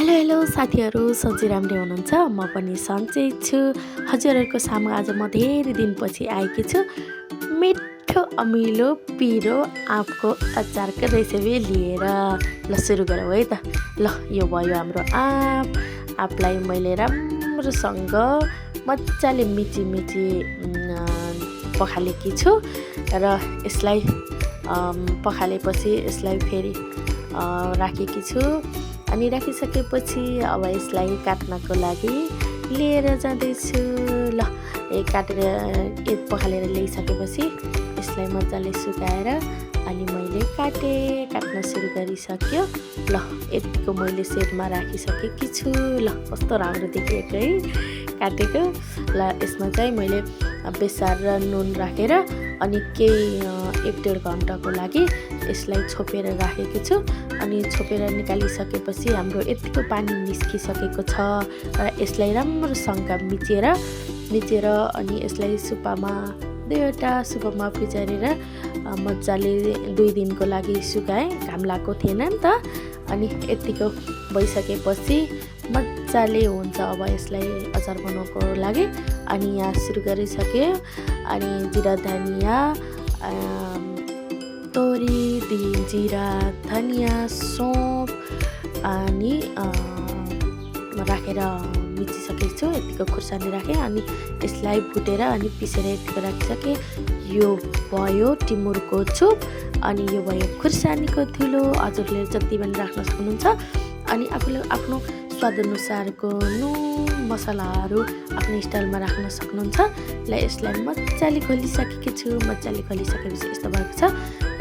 Hello साथीहरू, सन्चै राम्रै हुनुहुन्छ? म पनि सन्चै छु। हजुरहरूको सामु आज म धेरै दिनपछि आएकी छु मिठो अमिलो पिरो आँपको अचारको रेसिपी लिएर। ल सुरु गरौँ है त। ल यो भयो हाम्रो आँपलाई मैले राम्रोसँग मजाले मिची पखालेकी छु र यसलाई पखालेपछि यसलाई फेरि राखेकी छु। अनि राखिसकेपछि अब यसलाई काट्नको लागि लिएर जाँदैछु। ल काटेर पखालेर ल्याइसकेपछि यसलाई मजाले सुकाएर अनि मैले काट्न सुरु गरिसक्यो। ल यतिको मैले सेटमा राखिसकेकी छु। ल कस्तो राम्रो देखिएको है काटेको। ल यसमा चाहिँ मैले बेसार र नुन राखेर अनि केही 1-1.5 घन्टाको लागि यसलाई छोपेर राखेको छु। अनि छोपेर निकालिसकेपछि हाम्रो यतिको पानी निस्किसकेको छ र यसलाई राम्रोसँग मिचेर अनि यसलाई सुपामा 2वटा सुपामा फिजारेर मजाले 2 दिनको लागि सुकाएँ। घाम लागेको थिएन नि त। अनि यतिको भइसकेपछि मजाले हुन्छ। अब यसलाई अचार बनाउनको लागि अनि यहाँ सुरु गरिसक्यो। अनि जिरा धनिया तोरी जिरा धनिया सौंफ अनि राखेर मिचिसकेको छु। यतिको खुर्सानी राखेँ अनि यसलाई भुटेर अनि पिसेर यतिको राखिसकेँ। यो भयो टिमुरको चुप अनि यो भयो खुर्सानीको धुलो। हजुरले जति पनि राख्न सक्नुहुन्छ। अनि आफूले आफ्नो स्वादअनुसारको नुन मसलाहरू आफ्नो स्टाइलमा राख्न सक्नुहुन्छ। ल यसलाई मजाले खोलिसकेको छु। मजाले खोलिसकेपछि यस्तो भएको छ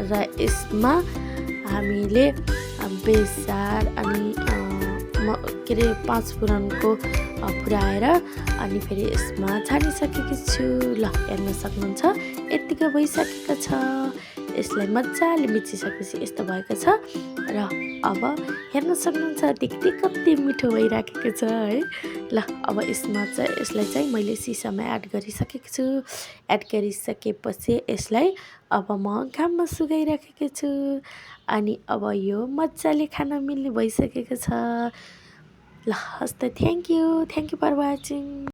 र यसमा हामीले बेसार अनि 5 फुरनको पुऱ्याएर अनि फेरि यसमा छानिसकेको छु। ल हेर्न सक्नुहुन्छ यतिको भइसकेको छ। यसलाई मजाले मिचिसकेपछि यस्तो भएको छ र अब हेर्न सक्नुहुन्छ देख्दै कति मिठो भइराखेको छ है। ल अब यसलाई चाहिँ मैले सिसामा एड गरिसकेको छु। एड गरिसकेपछि यसलाई अब म घाममा सुकाइराखेको छु। अनि अब यो मजाले खान मिल्ने भइसकेको छ। ल हस् त थ्याङ्क यू फर वाचिङ।